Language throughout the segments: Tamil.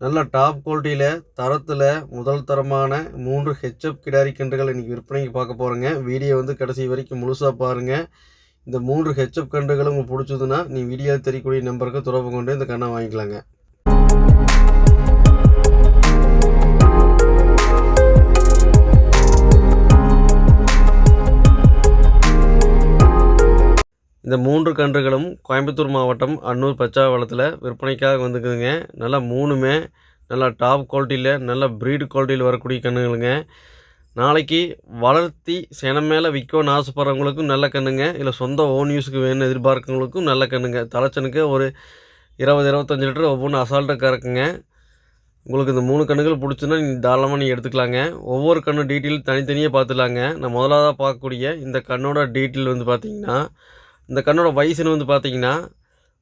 நல்ல டாப் குவாலிட்டியில் தரத்தில் முதல் தரமான 3 ஹெச்எப் கிடாரி கன்றுகள் இன்றைக்கி விற்பனைக்கு பார்க்க போகிறேங்க. வீடியோ கடைசி வரைக்கும் முழுசாக பாருங்கள். இந்த 3 ஹெச்எப் கன்றுகளும் உங்களுக்கு பிடிச்சதுன்னா நீ வீடியோ தெரியக்கூடிய நம்பருக்கு தொடர்பு கொண்டு இந்த கண்ணை வாங்கிக்கலாங்க. இந்த 3 கன்றுகளும் கோயம்புத்தூர் மாவட்டம் அன்னூர் பச்சாவளத்தில் விற்பனைக்காக வந்துக்குதுங்க. நல்லா 3மே நல்லா டாப் குவாலிட்டியில் நல்ல ப்ரீடு குவாலிட்டியில் வரக்கூடிய கன்றுகளுங்க. நாளைக்கு வளர்த்தி செனம் மேலே விற்கணும்னு ஆசைப்படுறவங்களுக்கும் நல்ல கன்றுங்க. இல்லை சொந்த ஓன் யூஸுக்கு வேணும்னு எதிர்பார்க்கவங்களுக்கும் நல்ல கன்றுங்க. தலைச்சனுக்கு ஒரு 20-25 லிட்டர் ஒவ்வொன்றும் அசால்ட்டாக கறக்குங்க. உங்களுக்கு இந்த 3 கன்றுகள் பிடிச்சுன்னா நீங்கள் தாராளமாக நீங்கள் எடுத்துக்கலாங்க. ஒவ்வொரு கன்று டீட்டெயில் தனித்தனியாக பார்த்துலாங்க. நான் முதலாவதாக பார்க்கக்கூடிய இந்த கண்ணோட டீட்டெயில் பார்த்தீங்கன்னா, இந்த கண்ணோட வயசுன்னு பார்த்தீங்கன்னா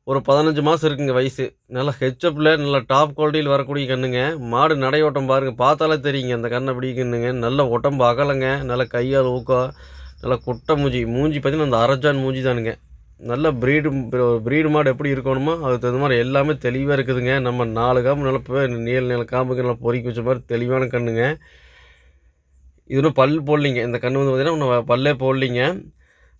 ஒரு 15 மாதம் இருக்குங்க வயசு. நல்லா ஹெச்எப்பில் நல்லா டாப் குவாலிட்டியில் வரக்கூடிய கண்ணுங்க. மாடு நடை ஓட்டம் பாருங்கள், பார்த்தாலே தெரியுங்க அந்த கண்ணை பிடிக்குன்னுங்க. நல்ல உடம்பு அகலங்க, நல்ல கையால் ஊக்கம், நல்லா குட்டை மூஞ்சி பார்த்திங்கன்னா அந்த அரஜான் மூஞ்சி தானுங்க. நல்ல ப்ரீடு மாடு எப்படி இருக்கணுமோ அதுக்கு தகுந்த மாதிரி எல்லாமே தெளிவாக இருக்குதுங்க. நம்ம 4 காம்பு நல்லா நீள காம்புக்கு நல்லா பொறிக்க வச்ச மாதிரி தெளிவான கண்ணுங்க. இது இன்னும் பல் போடலிங்க. இந்த கன்று பார்த்திங்கன்னா இன்னும் பல்லே போடலிங்க.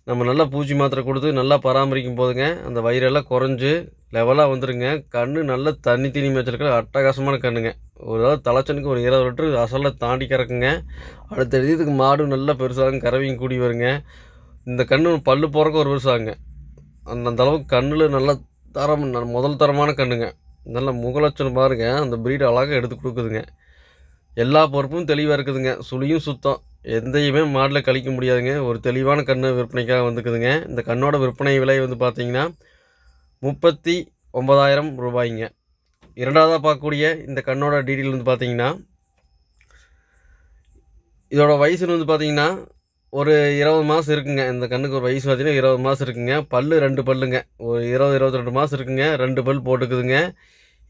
நம்ம நல்லா பூச்சி மாத்திரை கொடுத்து நல்லா பராமரிக்கும் போதுங்க அந்த வயிறெல்லாம் குறைஞ்சி லெவலாக வந்துடுங்க. கன்று நல்ல தண்ணி மேய்ச்சலுக்கு அட்டகாசமான கன்றுங்க. ஒரு தலைச்சனுக்கு ஒரு 20 லிட்டர் அசலாக தாண்டி கறக்குங்க. அடுத்த இதுக்கு மாடு நல்லா பெருசாகும், கறவையும் கூடி வருங்க. இந்த கன்று பல்லு போகிறக்கு ஒரு வருஷம் அந்த அளவுக்கு கண்ணில் நல்ல முதல் தரமான கன்றுங்க. நல்ல முகலட்சணம் பாருங்கள், அந்த ப்ரீடு அழகாக எடுத்து கொடுக்குதுங்க. எல்லா பொறுப்பும் தெளிவாக இருக்குதுங்க. சுழியும் சுத்தம், எந்தையுமே மாடில் கழிக்க முடியாதுங்க. ஒரு தெளிவான கன்று விற்பனைக்காக வந்துக்குதுங்க. இந்த கண்ணோட விற்பனை விலை பார்த்தீங்கன்னா 39,000 ரூபாய்ங்க. இரண்டாவதாக பார்க்கக்கூடிய இந்த கண்ணோட டீட்டெயில் பார்த்தீங்கன்னா, இதோட வயசுன்னு பார்த்தீங்கன்னா ஒரு 20 மாதம் இருக்குங்க. இந்த கண்ணுக்கு ஒரு வயசு பார்த்தீங்கன்னா 20 மாதம் இருக்குங்க. பல்லு 2 பல்லுங்க. ஒரு 20-22 மாதம் இருக்குங்க. 2 பல் போட்டுக்குதுங்க.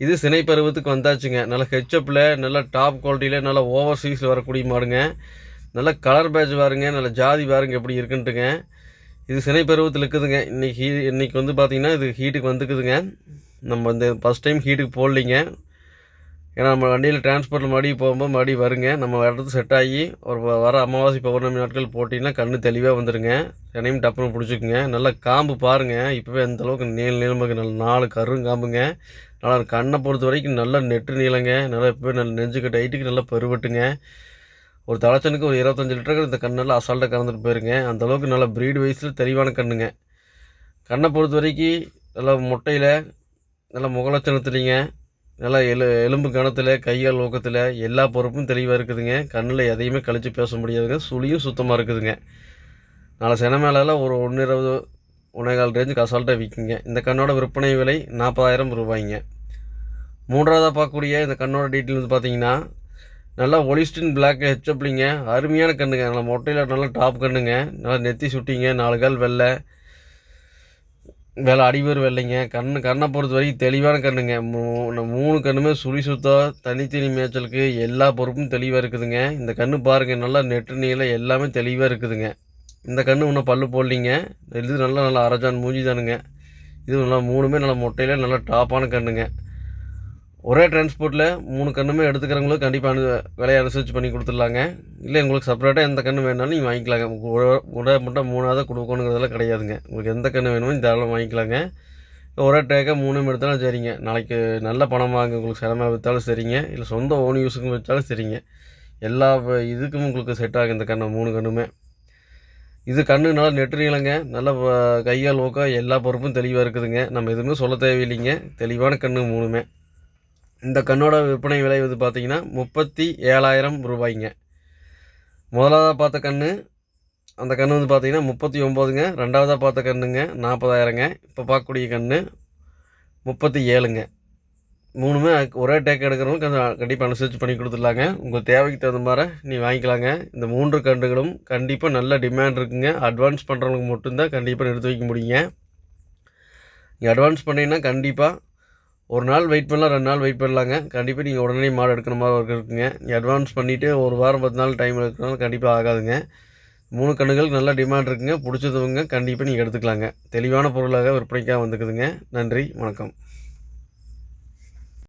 இது சினை பருவத்துக்கு வந்தாச்சுங்க. நல்லா ஹெச்எப்பில் நல்ல டாப் குவாலிட்டியில் நல்ல ஓவர் சைஸில் வரக்கூடிய மாடுங்க. நல்ல கலர் பேட்ச் பாருங்க, நல்ல ஜாதி பாருங்க எப்படி இருக்குன்ட்டுங்க. இது சினை பருவத்தில் இருக்குதுங்க. இன்றைக்கி பார்த்திங்கன்னா இது ஹீட்டுக்கு வந்துக்குதுங்க. நம்ம இந்த ஃபஸ்ட் டைம் ஹீட்டுக்கு போடலிங்க. ஏன்னா நம்ம வண்டியில் டிரான்ஸ்போர்ட்டில் மறுபடியும் போகும்போது மறுபடியும் வருங்க. நம்ம இடத்துக்கு செட் ஆகி ஒரு வர அமாவாசை பௌர்ணமி நாட்கள் போட்டிங்கன்னா கண்ணு தெளிவாக வந்துடுங்க. சென்னையும் டப்புன்னு பிடிச்சிக்குங்க. நல்லா காம்பு பாருங்கள், இப்போவே அந்தளவுக்கு நீளமாக நல்ல 4 கருங்காம்புங்க. நல்லா கண்ணை பொறுத்த வரைக்கும் நல்ல நெட்டு நீளங்க. நல்லா இப்போவே நல்ல நெஞ்சுக்கு டைட்டுக்கு நல்லா பெருவட்டுங்க. ஒரு தலைச்சனுக்கு ஒரு 25 லிட்டருக்கு இந்த கண்ணெல்லாம் அசால்ட்டாக கறந்துட்டு போயிருங்க. அந்தளவுக்கு நல்ல ப்ரீடு வயசில் தெளிவான கண்ணுங்க. கண்ணை பொறுத்த வரைக்கும் நல்லா முட்டையில் நல்லா முகலட்சணத்துலிங்க, நல்லா எலும்பு கணத்தில், கையால் ஊக்கத்தில் எல்லா பொறுப்பும் தெளிவாக இருக்குதுங்க. கண்ணில் எதையுமே கழித்து பேச முடியாதுங்க. சுழியும் சுத்தமாக இருக்குதுங்க. நாளை சென மேலாம் ஒரு 120, 1.25 ரேஞ்சுக்கு அசால்ட்டாக விற்குங்க. இந்த கண்ணோட விற்பனை விலை 40,000 ரூபாய்ங்க. மூன்றாவதாக பார்க்கக்கூடிய இந்த கண்ணோட டீட்டெயில் பார்த்தீங்கன்னா, நல்லா ஒலிஸ்டின் பிளாக் ஹெச்எப்லிங்க. அருமையான கண்ணுங்க. நல்லா மொட்டையில் நல்லா டாப் கண்ணுங்க. நல்லா நெத்தி சுட்டிங்க, 4 கால் வெள்ளை அடிவேர் வெள்ளைங்க. கண்ணை பொறுத்த வரைக்கும் தெளிவான கண்ணுங்க. 3 கண்ணுமே சுழி சுத்தம், தனித்தனி மேய்ச்சலுக்கு எல்லா பொறுப்பும் தெளிவாக இருக்குதுங்க. இந்த கன்று பாருங்கள், நல்லா நெட்டு நீளம் எல்லாமே தெளிவாக இருக்குதுங்க. இந்த கன்று இன்னும் பல்லு போடலிங்க. இது நல்லா அரஜான் மூஞ்சி தானுங்க. இது நல்லா 3மே நல்லா மொட்டையில் நல்லா டாப்பான கண்ணுங்க. ஒரே டிரான்ஸ்போர்ட்டில் 3 கன்றுமே எடுத்துக்கிறவங்களுக்கு கண்டிப்பாக விலையை அனுசரித்து பண்ணி கொடுத்துடலாங்க. இல்லை உங்களுக்கு செப்பரேட்டாக எந்த கன்று வேணாலும் நீங்கள் வாங்கிக்கலாங்க. ஒரே மட்டும் 3ஆவது கொடுக்கணுங்கிறதெல்லாம் கிடையாதுங்க. உங்களுக்கு எந்த கன்று வேணுமோ தாராளமாக வாங்கிக்கலாங்க. ஒரே டேக்காக 3 எடுத்தாலும் சரிங்க. நாளைக்கு நல்ல பணம் வாங்க உங்களுக்கு சிரமம் விற்றாலும் சரிங்க, இல்லை சொந்த ஓன் யூஸுக்கும் வச்சாலும் சரிங்க. எல்லா இதுக்கும் உங்களுக்கு செட் ஆகும் இந்த கன்று 3 கன்றுமே. இது கன்று நல்லா நெட்டு நீளங்க, நல்ல கையால் ஊக்கம் எல்லா பொறுப்பும் தெளிவாக இருக்குதுங்க. நம்ம எதுவுமே சொல்ல தேவையில்லைங்க. தெளிவான கன்று 3மே. இந்த கண்ணோட விற்பனை விலை பார்த்தீங்கன்னா 37,000 ரூபாய்ங்க. முதலாவதாக பார்த்த கன்று அந்த கன்று பார்த்தீங்கன்னா 39ங்க. ரெண்டாவதாக பார்த்த கன்றுங்க 40,000ங்க. இப்போ பார்க்கக்கூடிய கன்று 37ங்க. 3மே ஒரே டேக் எடுக்கிறவங்க கண்டிப்பாக அனுசரித்து பண்ணி கொடுத்துடலாங்க. உங்கள் தேவைக்கு தகுந்த மாதிரி நீ வாங்கிக்கலாங்க. இந்த 3 கன்றுகளும் கண்டிப்பாக நல்ல டிமாண்ட் இருக்குங்க. அட்வான்ஸ் பண்ணுறவங்களுக்கு மட்டும்தான் கண்டிப்பாக எடுத்து வைக்க முடியுங்க. நீங்கள் அட்வான்ஸ் பண்ணிங்கன்னா கண்டிப்பாக ஒரு நாள் வெயிட் பண்ணலாம், 2 நாள் வெயிட் பண்ணலாங்க. கண்டிப்பாக நீங்கள் உடனே மாடு எடுக்கிற மாதிரி இருக்குங்க. நீங்கள் அட்வான்ஸ் பண்ணிவிட்டு ஒரு வாரம் 10 நாள் டைம் எடுக்கிறனால கண்டிப்பாக ஆகாதுங்க. 3 கன்றுகளுக்கு நல்ல டிமாண்ட் இருக்குங்க. பிடிச்சதுவங்க கண்டிப்பாக நீங்கள் எடுத்துக்கலாங்க. தெளிவான பொருளாக விற்பனைக்காக வந்துக்குதுங்க. நன்றி, வணக்கம்.